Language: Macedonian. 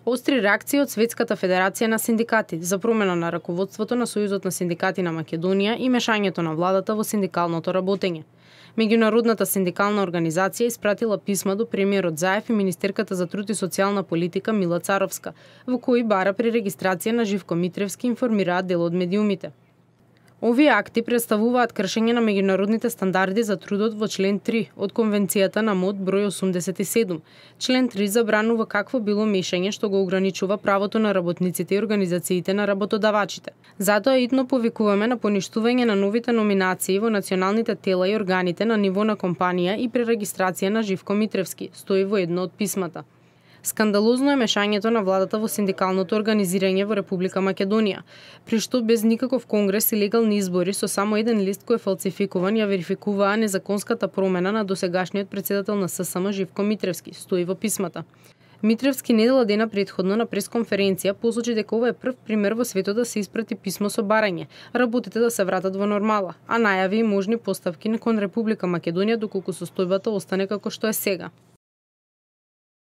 Остри реакции од Светската федерација на синдикати за промена на раководството на Сојузот на синдикати на Македонија и мешањето на владата во синдикалното работење. Меѓународната синдикална организација испратила писма до премиерот Заев и министерката за труд и социјална политика Мила Царовска, во кои бара при регистрација на Живко Митревски, информираат дел од медиумите. Овие акти представуваат кршење на меѓународните стандарди за трудот во член 3 од Конвенцијата на МОД број 87. Член 3 забранува какво било мешање што го ограничува правото на работниците и организациите на работодавачите. Затоа итно повикуваме на поништување на новите номинации во националните тела и органите на ниво на компанија и при регистрација на Живко Митревски, стои во едно од писмата. Скандалозно е мешањето на владата во синдикалното организирање во Република Македонија, при што без никаков конгрес и легални избори со само еден лист кој е фалцификуван ја верификуваа незаконската промена на досегашниот председател на ССМ Живко Митревски, стои во писмата. Митревски недела дена претходно на пресконференција посочи дека ова е прв пример во светот да се испрати писмо со барање работите да се вратат во нормала, а најави и можни поставки кон Република Македонија доколку состојбата остане како што е сега.